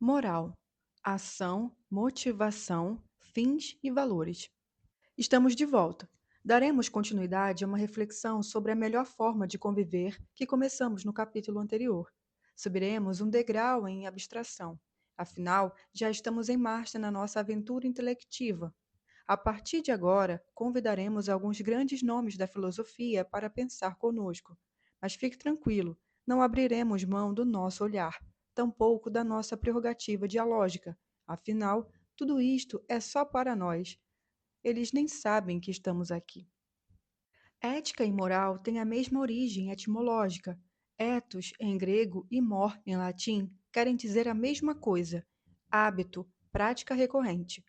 Moral, ação, motivação, fins e valores. Estamos de volta. Daremos continuidade a uma reflexão sobre a melhor forma de conviver que começamos no capítulo anterior. Subiremos um degrau em abstração. Afinal, já estamos em marcha na nossa aventura intelectiva. A partir de agora, convidaremos alguns grandes nomes da filosofia para pensar conosco. Mas fique tranquilo, não abriremos mão do nosso olhar, tampouco da nossa prerrogativa dialógica. Afinal, tudo isto é só para nós. Eles nem sabem que estamos aqui. Ética e moral têm a mesma origem etimológica. Ethos, em grego, e mor, em latim, querem dizer a mesma coisa: hábito, prática recorrente.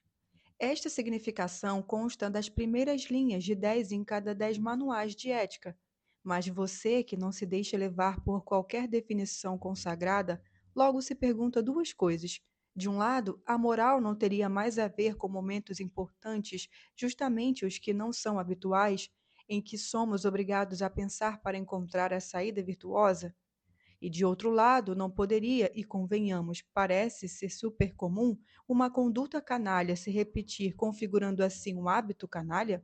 Esta significação consta das primeiras linhas de 10 em cada 10 manuais de ética. Mas você, que não se deixa levar por qualquer definição consagrada, logo se pergunta duas coisas. De um lado, a moral não teria mais a ver com momentos importantes, justamente os que não são habituais, em que somos obrigados a pensar para encontrar a saída virtuosa? E de outro lado, não poderia, e convenhamos, parece ser super comum, uma conduta canalha se repetir, configurando assim um hábito canalha?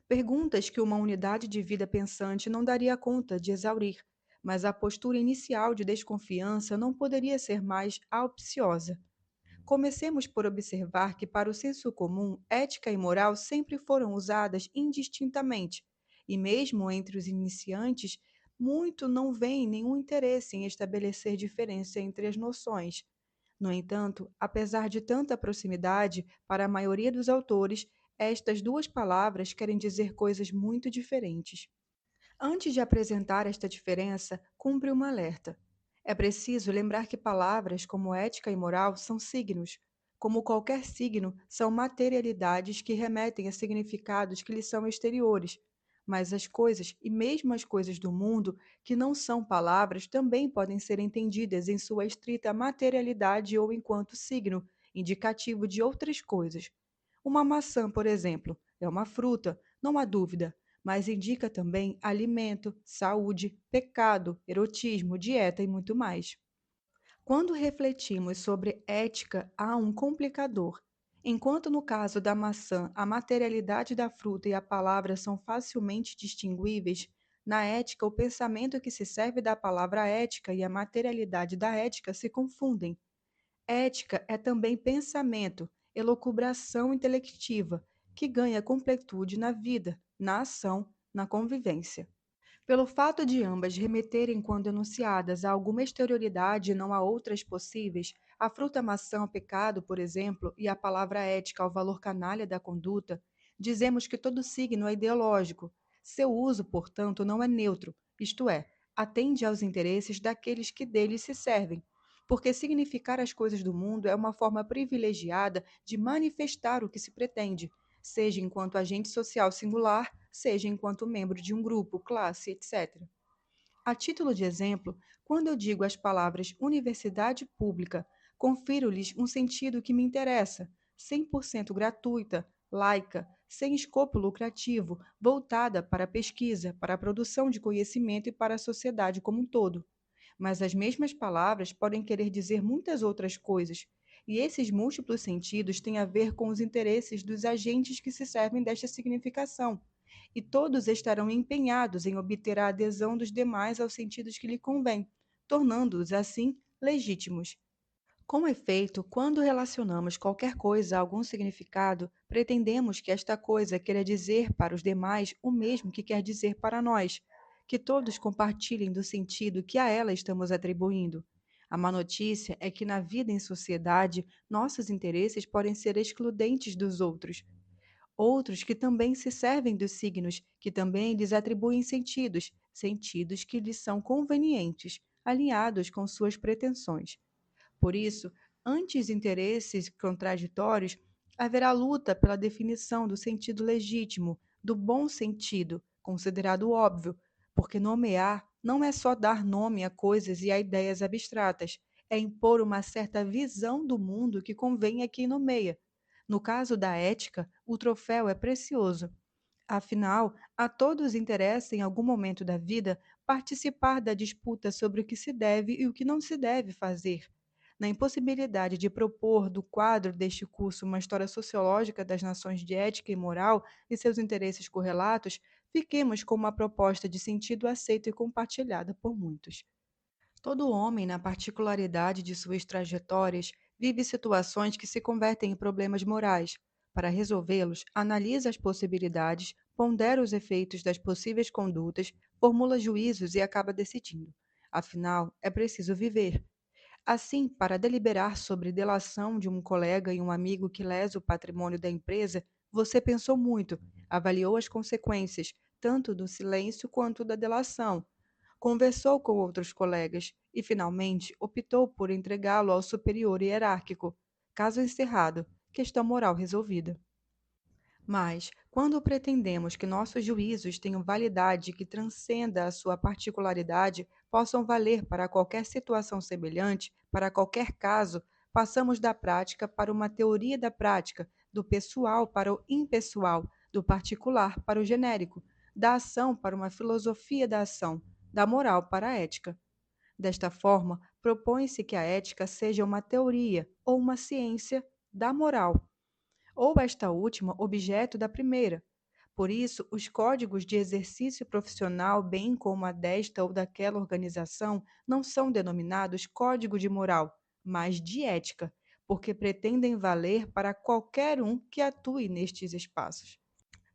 Perguntas que uma unidade de vida pensante não daria conta de exaurir, mas a postura inicial de desconfiança não poderia ser mais auspiciosa. Comecemos por observar que, para o senso comum, ética e moral sempre foram usadas indistintamente, e mesmo entre os iniciantes, muito não veem nenhum interesse em estabelecer diferença entre as noções. No entanto, apesar de tanta proximidade, para a maioria dos autores, estas duas palavras querem dizer coisas muito diferentes. Antes de apresentar esta diferença, cumpre um alerta. É preciso lembrar que palavras como ética e moral são signos. Como qualquer signo, são materialidades que remetem a significados que lhes são exteriores. Mas as coisas, e mesmo as coisas do mundo, que não são palavras, também podem ser entendidas em sua estrita materialidade ou enquanto signo, indicativo de outras coisas. Uma maçã, por exemplo, é uma fruta, não há dúvida, mas indica também alimento, saúde, pecado, erotismo, dieta e muito mais. Quando refletimos sobre ética, há um complicador. Enquanto no caso da maçã a materialidade da fruta e a palavra são facilmente distinguíveis, na ética o pensamento que se serve da palavra ética e a materialidade da ética se confundem. Ética é também pensamento, elucubração intelectiva, que ganha completude na vida, na ação, na convivência. Pelo fato de ambas remeterem, quando enunciadas, a alguma exterioridade e não a outras possíveis, a fruta maçã ao pecado, por exemplo, e a palavra ética ao valor canalha da conduta, dizemos que todo signo é ideológico. Seu uso, portanto, não é neutro, isto é, atende aos interesses daqueles que deles se servem. Porque significar as coisas do mundo é uma forma privilegiada de manifestar o que se pretende, seja enquanto agente social singular, seja enquanto membro de um grupo, classe, etc. A título de exemplo, quando eu digo as palavras universidade pública, confiro-lhes um sentido que me interessa, 100% gratuita, laica, sem escopo lucrativo, voltada para a pesquisa, para a produção de conhecimento e para a sociedade como um todo. Mas as mesmas palavras podem querer dizer muitas outras coisas, e esses múltiplos sentidos têm a ver com os interesses dos agentes que se servem desta significação, e todos estarão empenhados em obter a adesão dos demais aos sentidos que lhe convém, tornando-os, assim, legítimos. Com efeito, quando relacionamos qualquer coisa a algum significado, pretendemos que esta coisa queira dizer para os demais o mesmo que quer dizer para nós, que todos compartilhem do sentido que a ela estamos atribuindo. A má notícia é que na vida em sociedade, nossos interesses podem ser excludentes dos outros. Outros que também se servem dos signos, que também lhes atribuem sentidos, sentidos que lhes são convenientes, alinhados com suas pretensões. Por isso, antes interesses contraditórios, haverá luta pela definição do sentido legítimo, do bom sentido, considerado óbvio, porque nomear não é só dar nome a coisas e a ideias abstratas, é impor uma certa visão do mundo que convém a quem nomeia. No caso da ética, o troféu é precioso. Afinal, a todos interessa, em algum momento da vida, participar da disputa sobre o que se deve e o que não se deve fazer. na impossibilidade de propor do quadro deste curso uma história sociológica das nações de ética e moral e seus interesses correlatos, fiquemos com uma proposta de sentido aceita e compartilhada por muitos. Todo homem, na particularidade de suas trajetórias, vive situações que se convertem em problemas morais. Para resolvê-los, analisa as possibilidades, pondera os efeitos das possíveis condutas, formula juízos e acaba decidindo. Afinal, é preciso viver. Assim, para deliberar sobre delação de um colega e um amigo que lesa o patrimônio da empresa, você pensou muito, avaliou as consequências, tanto do silêncio quanto da delação. Conversou com outros colegas e, finalmente, optou por entregá-lo ao superior hierárquico. Caso encerrado, questão moral resolvida. Mas, quando pretendemos que nossos juízos tenham validade que transcenda a sua particularidade, possam valer para qualquer situação semelhante, para qualquer caso, passamos da prática para uma teoria da prática, do pessoal para o impessoal, do particular para o genérico, da ação para uma filosofia da ação, da moral para a ética. Desta forma, propõe-se que a ética seja uma teoria ou uma ciência da moral ou esta última objeto da primeira. Por isso, os códigos de exercício profissional, bem como a desta ou daquela organização, não são denominados código de moral, mas de ética, porque pretendem valer para qualquer um que atue nestes espaços.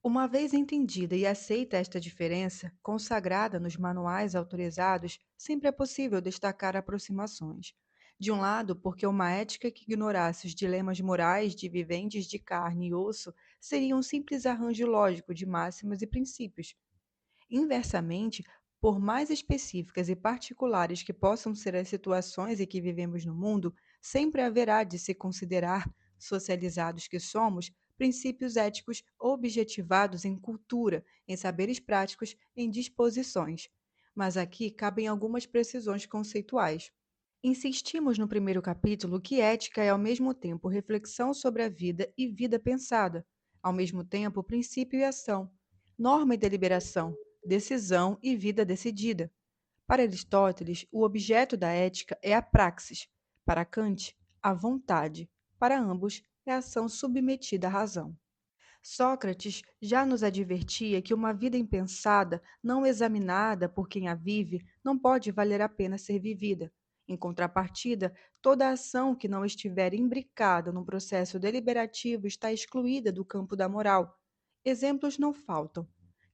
Uma vez entendida e aceita esta diferença, consagrada nos manuais autorizados, sempre é possível destacar aproximações. De um lado, porque uma ética que ignorasse os dilemas morais de viventes de carne e osso seria um simples arranjo lógico de máximas e princípios. Inversamente, por mais específicas e particulares que possam ser as situações em que vivemos no mundo, sempre haverá de se considerar, socializados que somos, princípios éticos objetivados em cultura, em saberes práticos, em disposições. Mas aqui cabem algumas precisões conceituais. Insistimos no primeiro capítulo que ética é ao mesmo tempo reflexão sobre a vida e vida pensada, ao mesmo tempo princípio e ação, norma e deliberação, decisão e vida decidida. Para Aristóteles, o objeto da ética é a praxis, para Kant, a vontade, para ambos, é a ação submetida à razão. Sócrates já nos advertia que uma vida impensada, não examinada por quem a vive, não pode valer a pena ser vivida. Em contrapartida, toda ação que não estiver imbricada num processo deliberativo está excluída do campo da moral. Exemplos não faltam.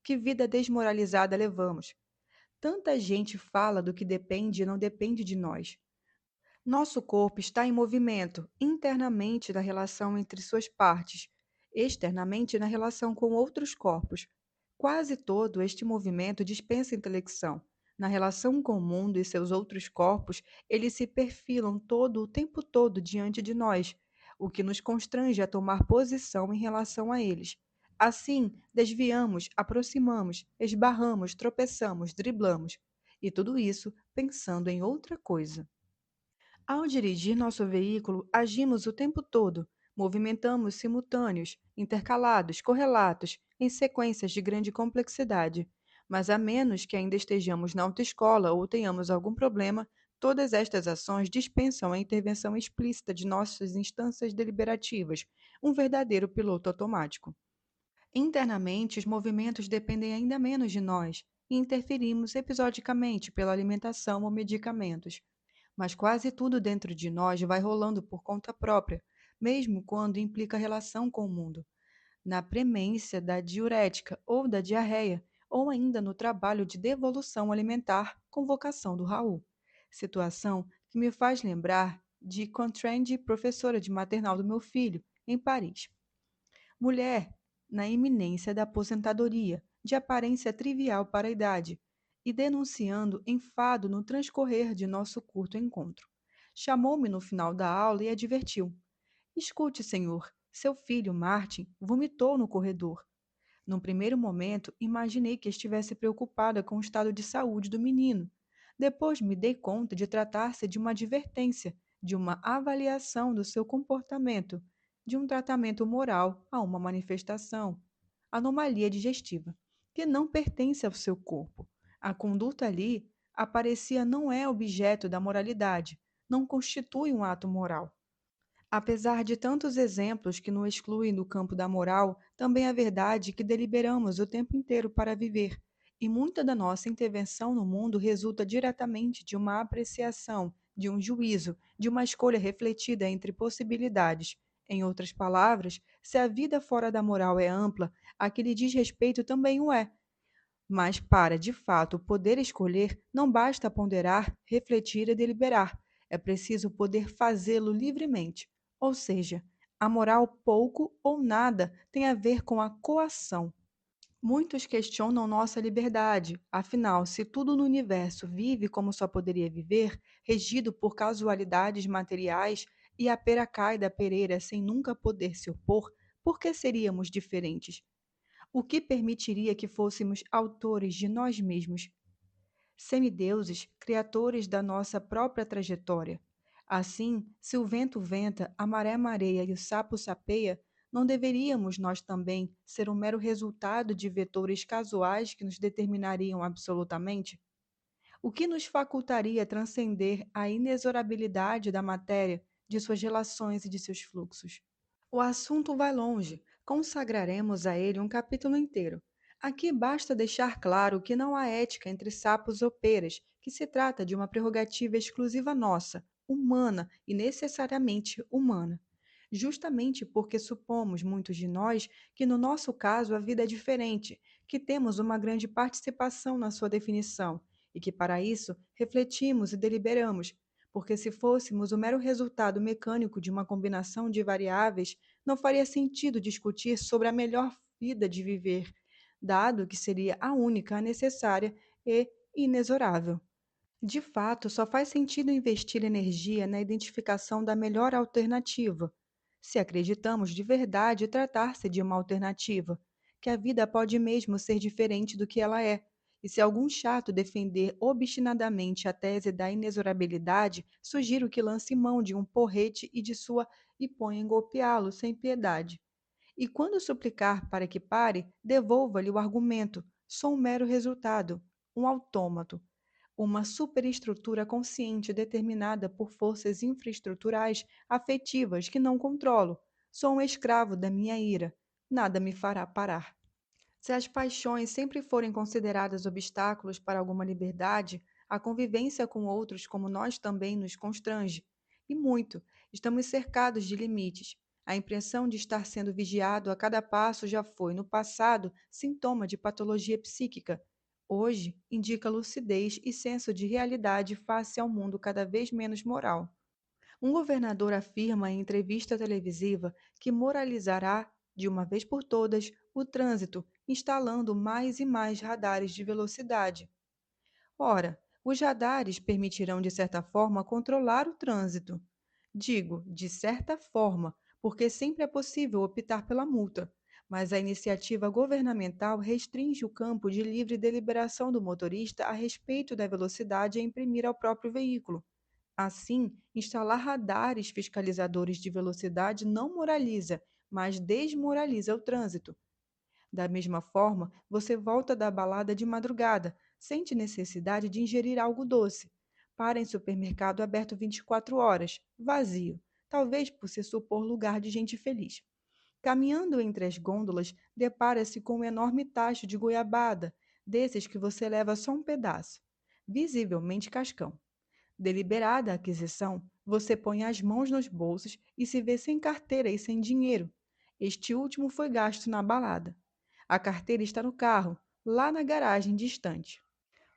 Que vida desmoralizada levamos? Tanta gente fala do que depende e não depende de nós. Nosso corpo está em movimento, internamente na relação entre suas partes, externamente na relação com outros corpos. Quase todo este movimento dispensa intelecção. Na relação com o mundo e seus outros corpos, eles se perfilam todo o tempo todo diante de nós, o que nos constrange a tomar posição em relação a eles. Assim, desviamos, aproximamos, esbarramos, tropeçamos, driblamos. E tudo isso pensando em outra coisa. Ao dirigir nosso veículo, agimos o tempo todo, movimentamos simultâneos, intercalados, correlatos, em sequências de grande complexidade. Mas a menos que ainda estejamos na autoescola ou tenhamos algum problema, todas estas ações dispensam a intervenção explícita de nossas instâncias deliberativas, um verdadeiro piloto automático. Internamente, os movimentos dependem ainda menos de nós e interferimos episodicamente pela alimentação ou medicamentos. Mas quase tudo dentro de nós vai rolando por conta própria, mesmo quando implica relação com o mundo, na premência da diurética ou da diarreia, ou ainda no trabalho de devolução alimentar com vocação do Raul. Situação que me faz lembrar de Contrand, professora de maternal do meu filho, em Paris. Mulher na iminência da aposentadoria, de aparência trivial para a idade, e denunciando enfado no transcorrer de nosso curto encontro. Chamou-me no final da aula e advertiu: Escute, senhor, seu filho, Martin, vomitou no corredor. Num primeiro momento, imaginei que estivesse preocupada com o estado de saúde do menino. Depois me dei conta de tratar-se de uma advertência, de uma avaliação do seu comportamento, de um tratamento moral a uma manifestação, anomalia digestiva, que não pertence ao seu corpo. A conduta ali aparecia não é objeto da moralidade, não constitui um ato moral. Apesar de tantos exemplos que nos excluem do campo da moral, também é verdade que deliberamos o tempo inteiro para viver, e muita da nossa intervenção no mundo resulta diretamente de uma apreciação, de um juízo, de uma escolha refletida entre possibilidades. Em outras palavras, se a vida fora da moral é ampla, a que lhe diz respeito também o é. Mas para, de fato, poder escolher, não basta ponderar, refletir e deliberar. É preciso poder fazê-lo livremente. Ou seja, a moral pouco ou nada tem a ver com a coação. Muitos questionam nossa liberdade. Afinal, se tudo no universo vive como só poderia viver, regido por casualidades materiais, e a pera cai da pereira sem nunca poder se opor, por que seríamos diferentes? O que permitiria que fôssemos autores de nós mesmos, semideuses, criadores da nossa própria trajetória? Assim, se o vento venta, a maré mareia e o sapo sapeia, não deveríamos nós também ser um mero resultado de vetores casuais que nos determinariam absolutamente? O que nos facultaria transcender a inexorabilidade da matéria, de suas relações e de seus fluxos? O assunto vai longe, consagraremos a ele um capítulo inteiro. Aqui basta deixar claro que não há ética entre sapos ou peras, que se trata de uma prerrogativa exclusiva nossa, humana e necessariamente humana. Justamente porque supomos, muitos de nós, que no nosso caso a vida é diferente, que temos uma grande participação na sua definição e que, para isso, refletimos e deliberamos, porque se fôssemos o mero resultado mecânico de uma combinação de variáveis, não faria sentido discutir sobre a melhor vida de viver, dado que seria a única, a necessária e inexorável. De fato, só faz sentido investir energia na identificação da melhor alternativa, se acreditamos de verdade tratar-se de uma alternativa, que a vida pode mesmo ser diferente do que ela é. E se algum chato defender obstinadamente a tese da inexorabilidade, sugiro que lance mão de um porrete e de sua e ponha em golpeá-lo sem piedade. E quando suplicar para que pare, devolva-lhe o argumento: sou um mero resultado, um autômato, uma superestrutura consciente determinada por forças infraestruturais afetivas que não controlo. Sou um escravo da minha ira. Nada me fará parar. Se as paixões sempre forem consideradas obstáculos para alguma liberdade, a convivência com outros como nós também nos constrange. E muito. Estamos cercados de limites. A impressão de estar sendo vigiado a cada passo já foi, no passado, sintoma de patologia psíquica. Hoje, indica lucidez e senso de realidade face ao mundo cada vez menos moral. Um governador afirma em entrevista televisiva que moralizará, de uma vez por todas, o trânsito, instalando mais e mais radares de velocidade. Ora, os radares permitirão, de certa forma, controlar o trânsito. Digo, de certa forma, porque sempre é possível optar pela multa, mas a iniciativa governamental restringe o campo de livre deliberação do motorista a respeito da velocidade a imprimir ao próprio veículo. Assim, instalar radares fiscalizadores de velocidade não moraliza, mas desmoraliza o trânsito. Da mesma forma, você volta da balada de madrugada, sente necessidade de ingerir algo doce. Para em supermercado aberto 24 horas, vazio, talvez por se supor lugar de gente feliz. Caminhando entre as gôndolas, depara-se com um enorme tacho de goiabada, desses que você leva só um pedaço, visivelmente cascão. Deliberada a aquisição, você põe as mãos nos bolsos e se vê sem carteira e sem dinheiro. Este último foi gasto na balada. A carteira está no carro, lá na garagem distante.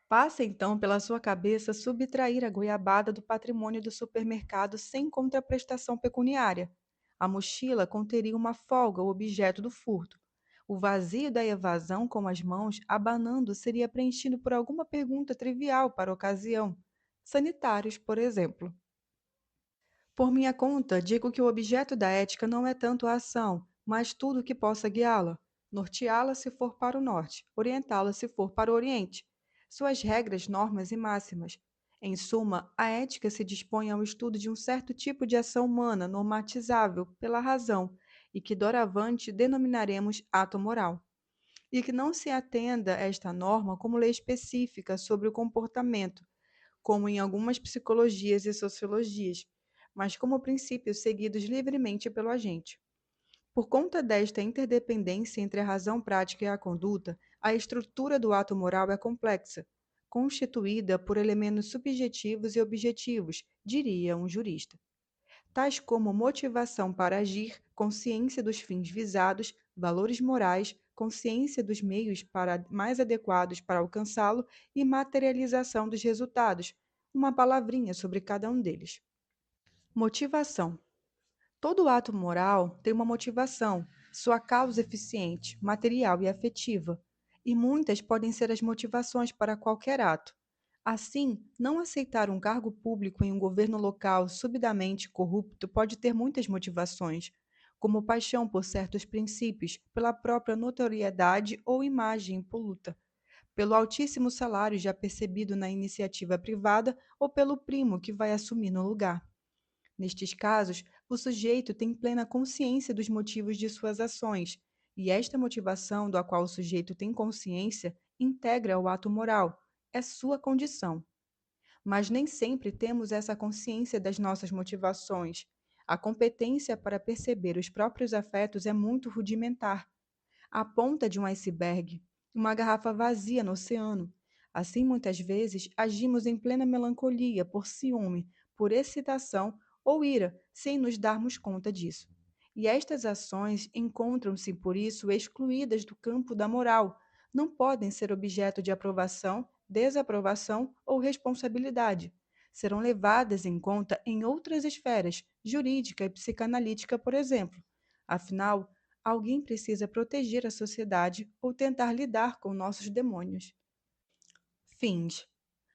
Passa então pela sua cabeça subtrair a goiabada do patrimônio do supermercado sem contraprestação pecuniária. A mochila conteria uma folga, o objeto do furto. O vazio da evasão com as mãos abanando seria preenchido por alguma pergunta trivial para a ocasião. Sanitários, por exemplo. Por minha conta, digo que o objeto da ética não é tanto a ação, mas tudo que possa guiá-la, norteá-la se for para o norte, orientá-la se for para o oriente, suas regras, normas e máximas. Em suma, a ética se dispõe ao estudo de um certo tipo de ação humana normatizável pela razão e que doravante denominaremos ato moral. E que não se atenda a esta norma como lei específica sobre o comportamento, como em algumas psicologias e sociologias, mas como princípios seguidos livremente pelo agente. Por conta desta interdependência entre a razão prática e a conduta, a estrutura do ato moral é complexa, constituída por elementos subjetivos e objetivos, diria um jurista, tais como motivação para agir, consciência dos fins visados, valores morais, consciência dos meios mais adequados para alcançá-lo e materialização dos resultados. Uma palavrinha sobre cada um deles. Motivação. Todo ato moral tem uma motivação, sua causa eficiente, material e afetiva, e muitas podem ser as motivações para qualquer ato. Assim, não aceitar um cargo público em um governo local subidamente corrupto pode ter muitas motivações, como paixão por certos princípios, pela própria notoriedade ou imagem impoluta, pelo altíssimo salário já percebido na iniciativa privada ou pelo primo que vai assumir no lugar. Nestes casos, o sujeito tem plena consciência dos motivos de suas ações, e esta motivação, da qual o sujeito tem consciência, integra o ato moral, é sua condição. Mas nem sempre temos essa consciência das nossas motivações. A competência para perceber os próprios afetos é muito rudimentar, a ponta de um iceberg, uma garrafa vazia no oceano. Assim, muitas vezes, agimos em plena melancolia por ciúme, por excitação ou ira, sem nos darmos conta disso. E estas ações encontram-se, por isso, excluídas do campo da moral, não podem ser objeto de aprovação, desaprovação ou responsabilidade. Serão levadas em conta em outras esferas, jurídica e psicanalítica, por exemplo. Afinal, alguém precisa proteger a sociedade ou tentar lidar com nossos demônios. Fins.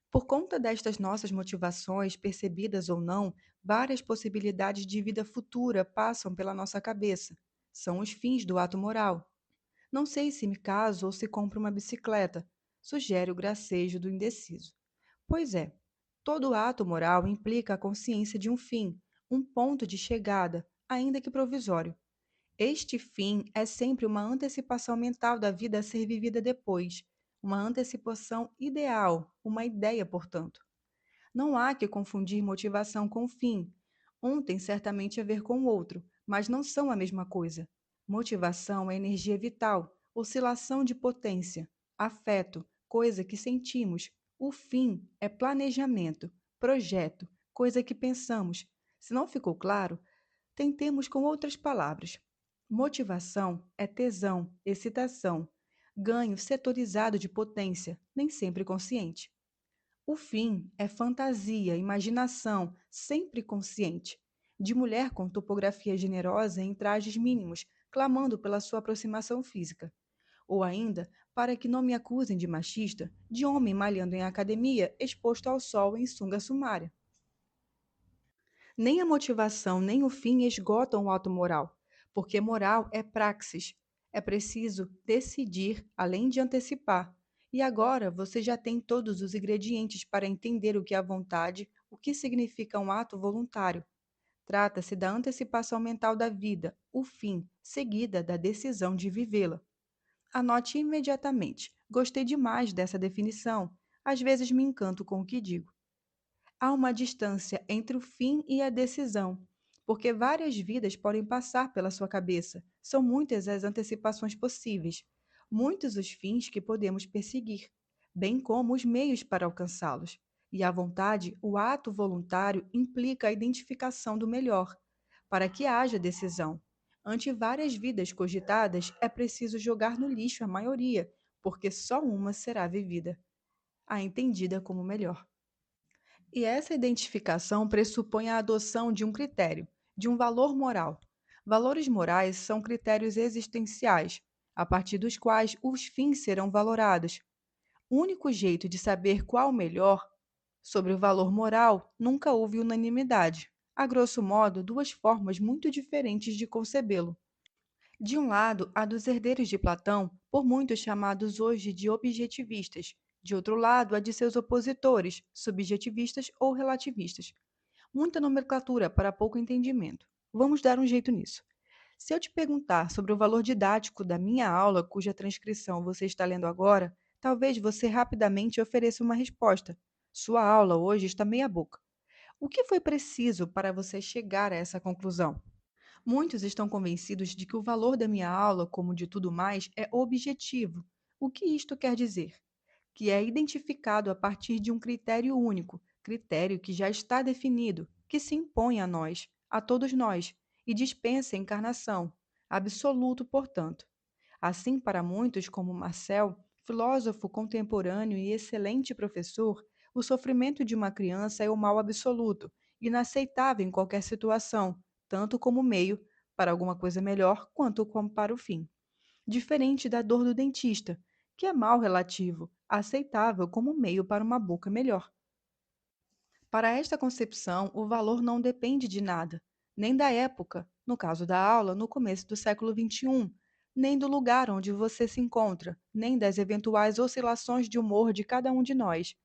Por conta destas nossas motivações, percebidas ou não, várias possibilidades de vida futura passam pela nossa cabeça. São os fins do ato moral. Não sei se me caso ou se compro uma bicicleta, sugere o gracejo do indeciso. Pois é, todo ato moral implica a consciência de um fim, um ponto de chegada, ainda que provisório. Este fim é sempre uma antecipação mental da vida a ser vivida depois, uma antecipação ideal, uma ideia, portanto. Não há que confundir motivação com fim. Um tem certamente a ver com o outro, mas não são a mesma coisa. Motivação é energia vital, oscilação de potência, afeto, coisa que sentimos. O fim é planejamento, projeto, coisa que pensamos. Se não ficou claro, tentemos com outras palavras. Motivação é tesão, excitação, ganho setorizado de potência, nem sempre consciente. O fim é fantasia, imaginação, sempre consciente, de mulher com topografia generosa em trajes mínimos, clamando pela sua aproximação física. Ou ainda, para que não me acusem de machista, de homem malhando em academia, exposto ao sol em sunga sumária. Nem a motivação nem o fim esgotam o ato moral, porque moral é praxis. É preciso decidir além de antecipar. E agora você já tem todos os ingredientes para entender o que é vontade, o que significa um ato voluntário. Trata-se da antecipação mental da vida, o fim, seguida da decisão de vivê-la. Anote imediatamente. Gostei demais dessa definição. Às vezes me encanto com o que digo. Há uma distância entre o fim e a decisão, porque várias vidas podem passar pela sua cabeça. São muitas as antecipações possíveis, muitos os fins que podemos perseguir, bem como os meios para alcançá-los. E a vontade, o ato voluntário, implica a identificação do melhor, para que haja decisão. Ante várias vidas cogitadas, é preciso jogar no lixo a maioria, porque só uma será vivida, a entendida como melhor. E essa identificação pressupõe a adoção de um critério, de um valor moral. Valores morais são critérios existenciais, a partir dos quais os fins serão valorados. O único jeito de saber qual o melhor sobre o valor moral nunca houve unanimidade. A grosso modo, duas formas muito diferentes de concebê-lo. De um lado, a dos herdeiros de Platão, por muitos chamados hoje de objetivistas. De outro lado, a de seus opositores, subjetivistas ou relativistas. Muita nomenclatura para pouco entendimento. Vamos dar um jeito nisso. Se eu te perguntar sobre o valor didático da minha aula, cuja transcrição você está lendo agora, talvez você rapidamente ofereça uma resposta. Sua aula hoje está meia boca. O que foi preciso para você chegar a essa conclusão? Muitos estão convencidos de que o valor da minha aula, como de tudo mais, é objetivo. O que isto quer dizer? Que é identificado a partir de um critério único, critério que já está definido, que se impõe a nós, a todos nós, e dispensa encarnação, absoluto, portanto. Assim, para muitos, como Marcel, filósofo contemporâneo e excelente professor, o sofrimento de uma criança é o mal absoluto, inaceitável em qualquer situação, tanto como meio para alguma coisa melhor, quanto como para o fim. Diferente da dor do dentista, que é mal relativo, aceitável como meio para uma boca melhor. Para esta concepção, o valor não depende de nada, nem da época, no caso da aula, no começo do século XXI, nem do lugar onde você se encontra, nem das eventuais oscilações de humor de cada um de nós.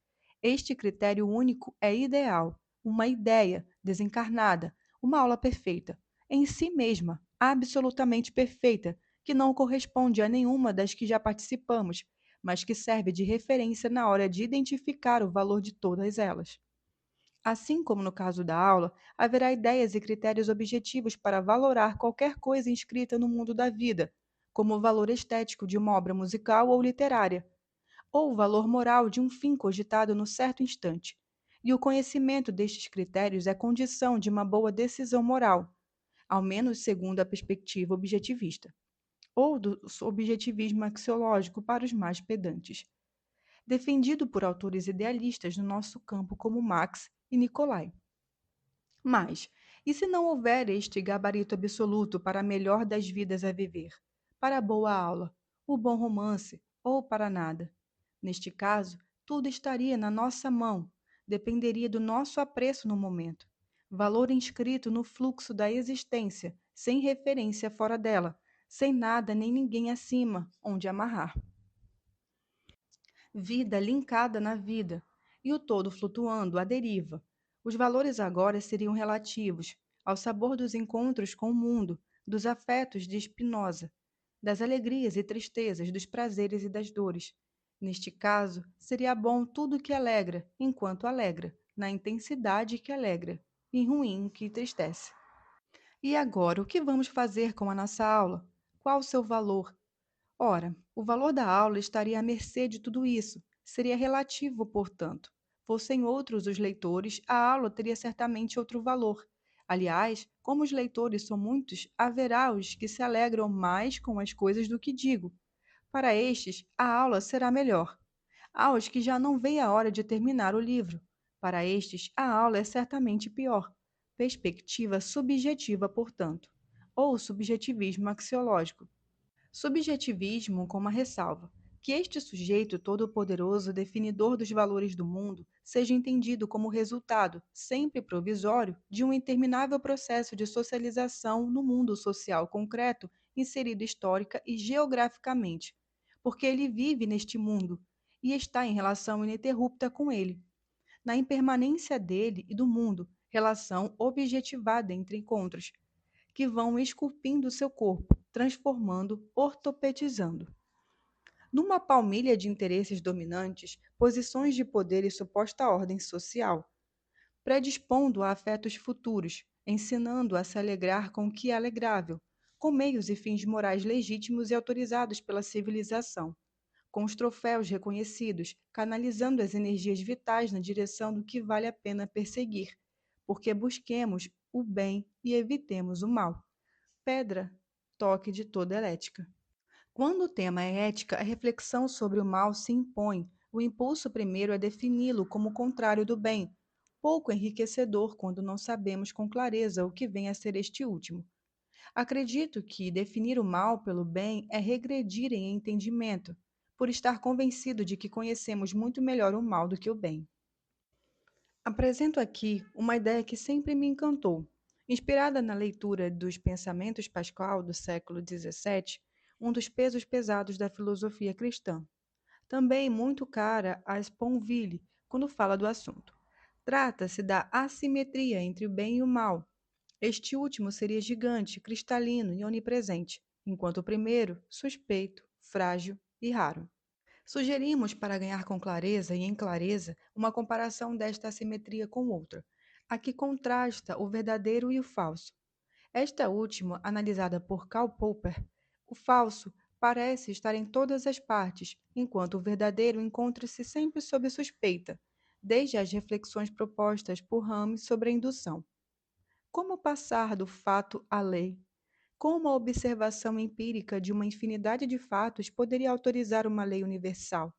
Este critério único é ideal, uma ideia desencarnada, uma aula perfeita, em si mesma, absolutamente perfeita, que não corresponde a nenhuma das que já participamos, mas que serve de referência na hora de identificar o valor de todas elas. Assim como no caso da aula, haverá ideias e critérios objetivos para valorar qualquer coisa inscrita no mundo da vida, como o valor estético de uma obra musical ou literária, ou o valor moral de um fim cogitado no certo instante. E o conhecimento destes critérios é condição de uma boa decisão moral, ao menos segundo a perspectiva objetivista, ou do objetivismo axiológico para os mais pedantes, defendido por autores idealistas no nosso campo como Marx e Nicolai. Mas, e se não houver este gabarito absoluto para a melhor das vidas a viver, para a boa aula, o bom romance ou para nada? Neste caso, tudo estaria na nossa mão, dependeria do nosso apreço no momento. Valor inscrito no fluxo da existência, sem referência fora dela, sem nada nem ninguém acima, onde amarrar. Vida linkada na vida, e o todo flutuando à deriva. Os valores agora seriam relativos ao sabor dos encontros com o mundo, dos afetos de Spinoza, das alegrias e tristezas, dos prazeres e das dores. Neste caso, seria bom tudo que alegra, enquanto alegra, na intensidade que alegra, e ruim que entristece. E agora, o que vamos fazer com a nossa aula? Qual o seu valor? Ora, o valor da aula estaria à mercê de tudo isso, seria relativo, portanto. Fossem outros os leitores, a aula teria certamente outro valor. Aliás, como os leitores são muitos, haverá os que se alegram mais com as coisas do que digo. Para estes, a aula será melhor. Há os que já não veem a hora de terminar o livro. Para estes, a aula é certamente pior. Perspectiva subjetiva, portanto, ou subjetivismo axiológico. Subjetivismo com uma ressalva: que este sujeito todo-poderoso, definidor dos valores do mundo, seja entendido como resultado, sempre provisório, de um interminável processo de socialização no mundo social concreto, inserido histórica e geograficamente, porque ele vive neste mundo e está em relação ininterrupta com ele. Na impermanência dele e do mundo, relação objetivada entre encontros, que vão esculpindo seu corpo, transformando, ortopedizando. Numa palmilha de interesses dominantes, posições de poder e suposta ordem social, predispondo a afetos futuros, ensinando a se alegrar com o que é alegrável, com meios e fins morais legítimos e autorizados pela civilização, com os troféus reconhecidos, canalizando as energias vitais na direção do que vale a pena perseguir, porque busquemos o bem e evitemos o mal. Pedra, toque de toda elétrica. Quando o tema é ética, a reflexão sobre o mal se impõe. O impulso primeiro é defini-lo como o contrário do bem, pouco enriquecedor quando não sabemos com clareza o que vem a ser este último. Acredito que definir o mal pelo bem é regredir em entendimento, por estar convencido de que conhecemos muito melhor o mal do que o bem. Apresento aqui uma ideia que sempre me encantou. Inspirada na leitura dos Pensamentos Pascal do século XVII, um dos pesos pesados da filosofia cristã. Também muito cara a Sponville quando fala do assunto. Trata-se da assimetria entre o bem e o mal. Este último seria gigante, cristalino e onipresente, enquanto o primeiro, suspeito, frágil e raro. Sugerimos, para ganhar com clareza e em clareza, uma comparação desta assimetria com outra, a que contrasta o verdadeiro e o falso. Esta última, analisada por Karl Popper, o falso parece estar em todas as partes, enquanto o verdadeiro encontra-se sempre sob suspeita, desde as reflexões propostas por Rames sobre a indução. Como passar do fato à lei? Como a observação empírica de uma infinidade de fatos poderia autorizar uma lei universal?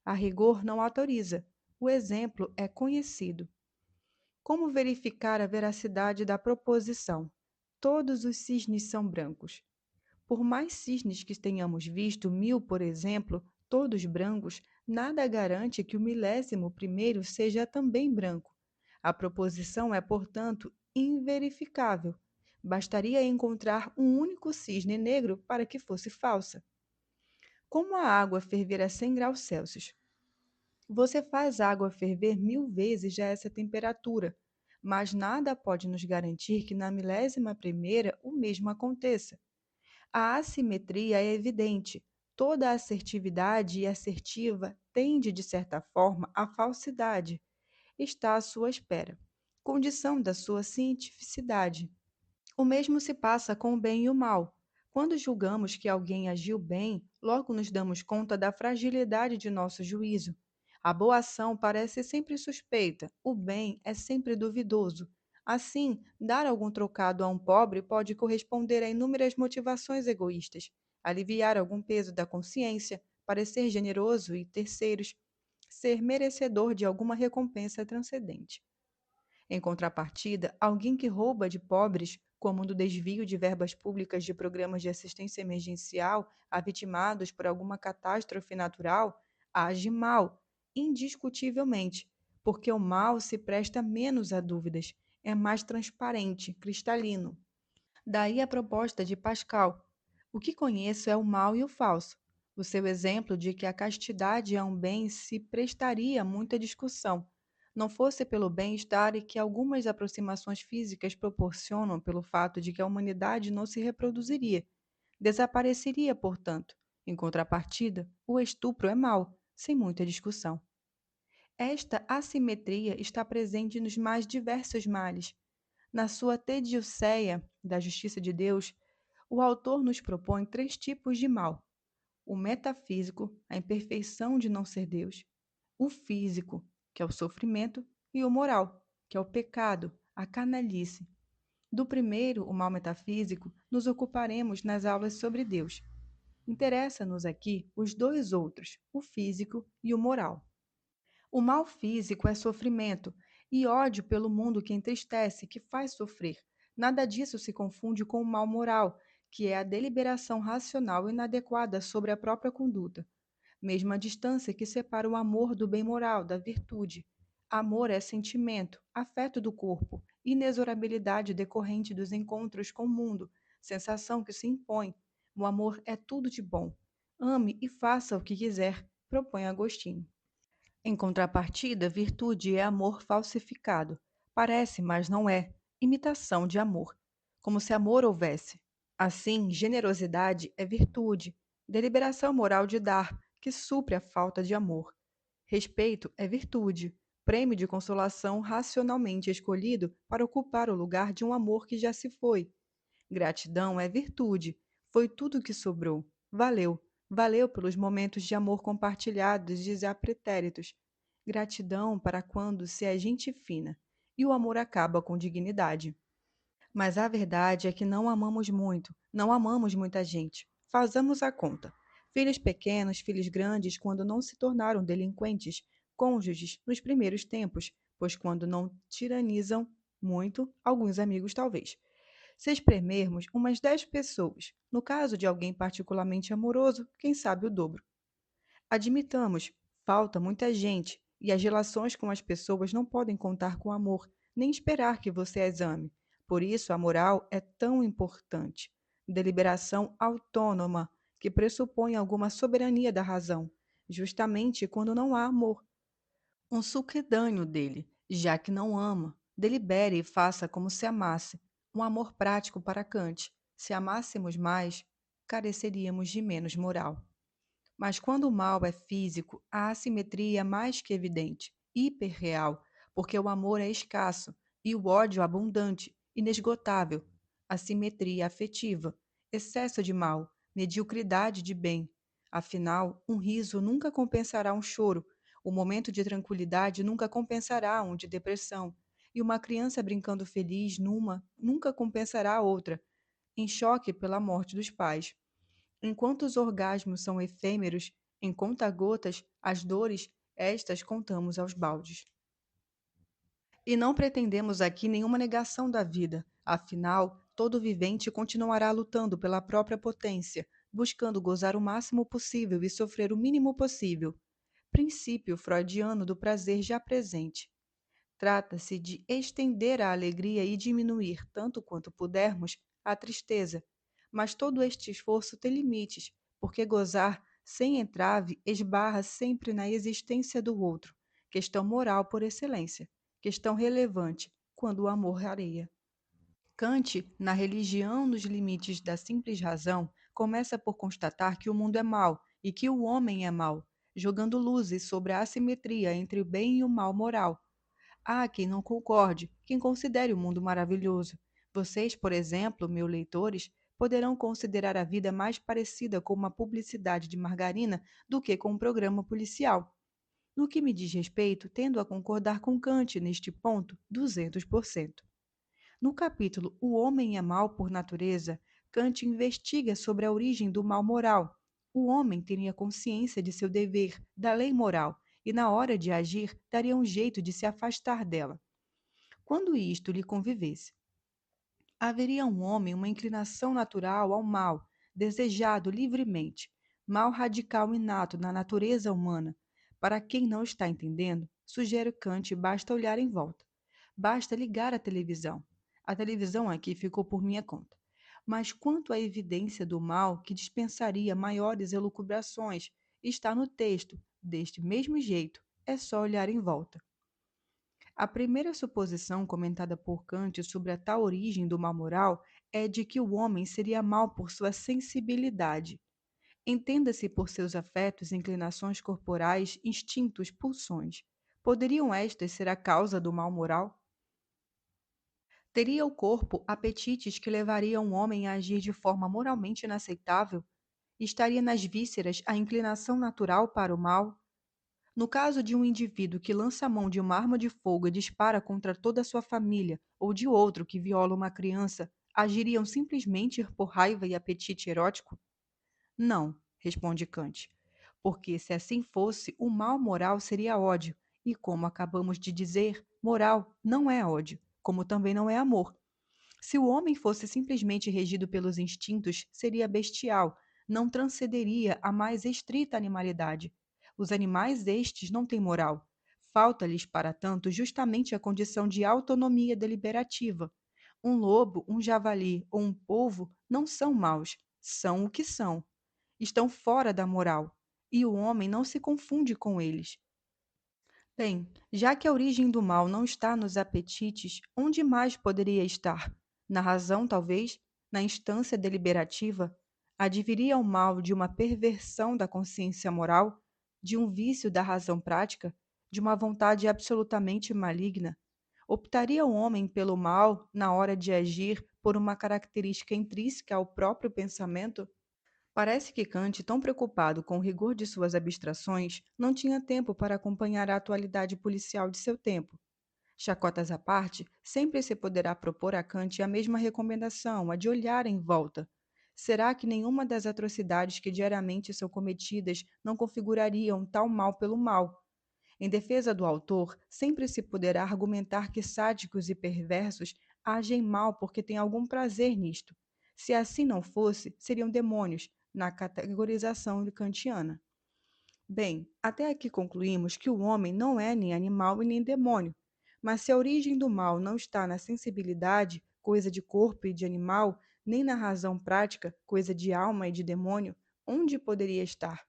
A rigor não autoriza. O exemplo é conhecido. Como verificar a veracidade da proposição? Todos os cisnes são brancos. Por mais cisnes que tenhamos visto, 1000, por exemplo, todos brancos, nada garante que o milésimo primeiro seja também branco. A proposição é, portanto, inverificável. Bastaria encontrar um único cisne negro para que fosse falsa. Como a água ferver a 100 graus Celsius? Você faz a água ferver 1000 vezes já essa temperatura, mas nada pode nos garantir que na milésima primeira o mesmo aconteça. A assimetria é evidente. Toda assertividade e assertiva tende, de certa forma, à falsidade. Está à sua espera. Condição da sua cientificidade. O mesmo se passa com o bem e o mal. Quando julgamos que alguém agiu bem, logo nos damos conta da fragilidade de nosso juízo. A boa ação parece sempre suspeita, o bem é sempre duvidoso. Assim, dar algum trocado a um pobre pode corresponder a inúmeras motivações egoístas, aliviar algum peso da consciência, parecer generoso e, terceiros, ser merecedor de alguma recompensa transcendente. Em contrapartida, alguém que rouba de pobres, como no desvio de verbas públicas de programas de assistência emergencial a vitimados por alguma catástrofe natural, age mal, indiscutivelmente, porque o mal se presta menos a dúvidas, é mais transparente, cristalino. Daí a proposta de Pascal. O que conheço é o mal e o falso. O seu exemplo de que a castidade é um bem se prestaria a muita discussão, não fosse pelo bem-estar e que algumas aproximações físicas proporcionam pelo fato de que a humanidade não se reproduziria. Desapareceria, portanto. Em contrapartida, o estupro é mal, sem muita discussão. Esta assimetria está presente nos mais diversos males. Na sua Tedioceia da Justiça de Deus, o autor nos propõe três tipos de mal: o metafísico, a imperfeição de não ser Deus; o físico, que é o sofrimento; e o moral, que é o pecado, a canalice. Do primeiro, o mal metafísico, nos ocuparemos nas aulas sobre Deus. Interessa-nos aqui os dois outros, o físico e o moral. O mal físico é sofrimento e ódio pelo mundo que entristece, que faz sofrer. Nada disso se confunde com o mal moral, que é a deliberação racional inadequada sobre a própria conduta. Mesma distância que separa o amor do bem moral, da virtude. Amor é sentimento, afeto do corpo, inexorabilidade decorrente dos encontros com o mundo, sensação que se impõe. O amor é tudo de bom. Ame e faça o que quiser, propõe Agostinho. Em contrapartida, virtude é amor falsificado. Parece, mas não é. Imitação de amor. Como se amor houvesse. Assim, generosidade é virtude. Deliberação moral de dar, que supre a falta de amor. Respeito é virtude. Prêmio de consolação racionalmente escolhido para ocupar o lugar de um amor que já se foi. Gratidão é virtude. Foi tudo que sobrou. Valeu. Valeu pelos momentos de amor compartilhados e pretéritos. Gratidão para quando se é gente fina. E o amor acaba com dignidade. Mas a verdade é que não amamos muito, não amamos muita gente. Fazamos a conta. Filhos pequenos, filhos grandes, quando não se tornaram delinquentes, cônjuges nos primeiros tempos, pois quando não tiranizam muito, alguns amigos talvez. Se espremermos umas 10 pessoas, no caso de alguém particularmente amoroso, quem sabe o dobro. Admitamos, falta muita gente e as relações com as pessoas não podem contar com amor, nem esperar que você as ame. Por isso, a moral é tão importante. Deliberação autônoma, que pressupõe alguma soberania da razão, justamente quando não há amor. Um sucedâneo dele, já que não ama. Delibere e faça como se amasse. Um amor prático para Kant. Se amássemos mais, careceríamos de menos moral. Mas quando o mal é físico, a assimetria é mais que evidente, hiperreal, porque o amor é escasso e o ódio abundante, inesgotável. Assimetria afetiva, excesso de mal, mediocridade de bem. Afinal, um riso nunca compensará um choro, o momento de tranquilidade nunca compensará um de depressão, e uma criança brincando feliz nunca compensará a outra, em choque pela morte dos pais. Enquanto os orgasmos são efêmeros, em conta-gotas, as dores, estas contamos aos baldes. E não pretendemos aqui nenhuma negação da vida, afinal, todo vivente continuará lutando pela própria potência, buscando gozar o máximo possível e sofrer o mínimo possível. Princípio freudiano do prazer já presente. Trata-se de estender a alegria e diminuir, tanto quanto pudermos, a tristeza. Mas todo este esforço tem limites, porque gozar sem entrave esbarra sempre na existência do outro, questão moral por excelência, questão relevante quando o amor rareia. Kant, na Religião nos Limites da Simples Razão, começa por constatar que o mundo é mau e que o homem é mau, jogando luzes sobre a assimetria entre o bem e o mal moral. Há quem não concorde, quem considere o mundo maravilhoso. Vocês, por exemplo, meus leitores, poderão considerar a vida mais parecida com uma publicidade de margarina do que com um programa policial. No que me diz respeito, tendo a concordar com Kant neste ponto, 200%. No capítulo O Homem é Mal por Natureza, Kant investiga sobre a origem do mal moral. O homem teria consciência de seu dever, da lei moral, e na hora de agir daria um jeito de se afastar dela. Quando isto lhe convivesse, haveria um homem uma inclinação natural ao mal, desejado livremente, mal radical inato na natureza humana. Para quem não está entendendo, sugere Kant basta olhar em volta. Basta ligar a televisão. A televisão aqui ficou por minha conta. Mas quanto à evidência do mal que dispensaria maiores elucubrações, está no texto, deste mesmo jeito, é só olhar em volta. A primeira suposição comentada por Kant sobre a tal origem do mal moral é de que o homem seria mau por sua sensibilidade. Entenda-se por seus afetos, inclinações corporais, instintos, pulsões. Poderiam estas ser a causa do mal moral? Teria o corpo apetites que levariam o homem a agir de forma moralmente inaceitável? Estaria nas vísceras a inclinação natural para o mal? No caso de um indivíduo que lança a mão de uma arma de fogo e dispara contra toda a sua família, ou de outro que viola uma criança, agiriam simplesmente por raiva e apetite erótico? Não, responde Kant, porque se assim fosse, o mal moral seria ódio, e como acabamos de dizer, moral não é ódio, como também não é amor. Se o homem fosse simplesmente regido pelos instintos, seria bestial, não transcenderia a mais estrita animalidade. Os animais estes não têm moral. Falta-lhes, para tanto, justamente a condição de autonomia deliberativa. Um lobo, um javali ou um polvo não são maus, são o que são. Estão fora da moral. E o homem não se confunde com eles. Bem, já que a origem do mal não está nos apetites, onde mais poderia estar? Na razão, talvez? Na instância deliberativa? Adviria o mal de uma perversão da consciência moral? De um vício da razão prática? De uma vontade absolutamente maligna? Optaria o homem pelo mal na hora de agir por uma característica intrínseca ao próprio pensamento? Parece que Kant, tão preocupado com o rigor de suas abstrações, não tinha tempo para acompanhar a atualidade policial de seu tempo. Chacotas à parte, sempre se poderá propor a Kant a mesma recomendação, a de olhar em volta. Será que nenhuma das atrocidades que diariamente são cometidas não configurariam tal mal pelo mal? Em defesa do autor, sempre se poderá argumentar que sádicos e perversos agem mal porque têm algum prazer nisto. Se assim não fosse, seriam demônios, na categorização kantiana. Bem, até aqui concluímos que o homem não é nem animal e nem demônio. Mas se a origem do mal não está na sensibilidade, coisa de corpo e de animal, nem na razão prática, coisa de alma e de demônio, onde poderia estar?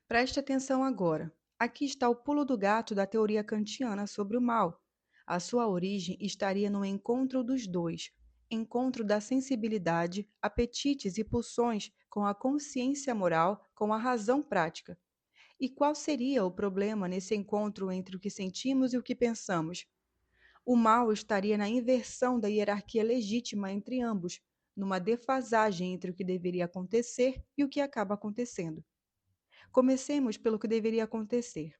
Preste atenção agora. Aqui está o pulo do gato da teoria kantiana sobre o mal. A sua origem estaria no encontro dos dois, encontro da sensibilidade, apetites e pulsões com a consciência moral com a razão prática. E qual seria o problema nesse encontro entre o que sentimos e o que pensamos? O mal estaria na inversão da hierarquia legítima entre ambos, numa defasagem entre o que deveria acontecer e o que acaba acontecendo. Comecemos pelo que deveria acontecer.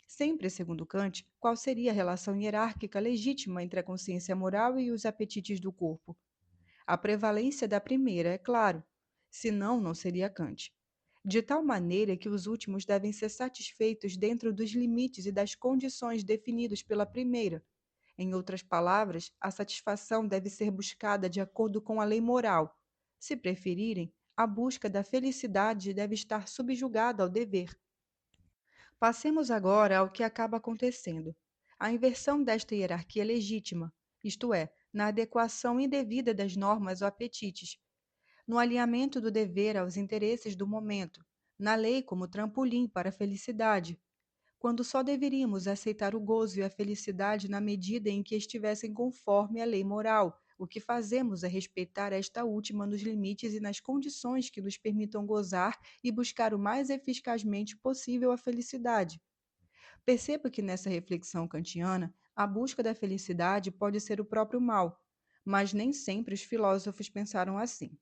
Sempre segundo Kant, qual seria a relação hierárquica legítima entre a consciência moral e os apetites do corpo? A prevalência da primeira, é claro, senão não seria Kant. De tal maneira que os últimos devem ser satisfeitos dentro dos limites e das condições definidos pela primeira. Em outras palavras, a satisfação deve ser buscada de acordo com a lei moral. Se preferirem, a busca da felicidade deve estar subjugada ao dever. Passemos agora ao que acaba acontecendo. A inversão desta hierarquia legítima, isto é, na adequação indevida das normas ou apetites, no alinhamento do dever aos interesses do momento, na lei como trampolim para a felicidade, quando só deveríamos aceitar o gozo e a felicidade na medida em que estivessem conforme a lei moral. O que fazemos é respeitar esta última nos limites e nas condições que nos permitam gozar e buscar o mais eficazmente possível a felicidade. Perceba que nessa reflexão kantiana, a busca da felicidade pode ser o próprio mal, mas nem sempre os filósofos pensaram assim.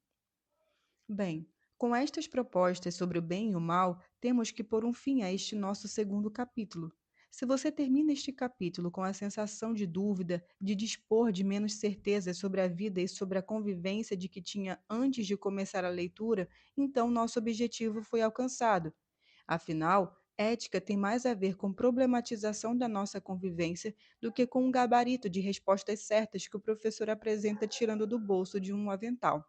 Bem, com estas propostas sobre o bem e o mal, temos que pôr um fim a este nosso segundo capítulo. Se você termina este capítulo com a sensação de dúvida, de dispor de menos certezas sobre a vida e sobre a convivência de que tinha antes de começar a leitura, então nosso objetivo foi alcançado. Afinal, ética tem mais a ver com problematização da nossa convivência do que com um gabarito de respostas certas que o professor apresenta tirando do bolso de um avental.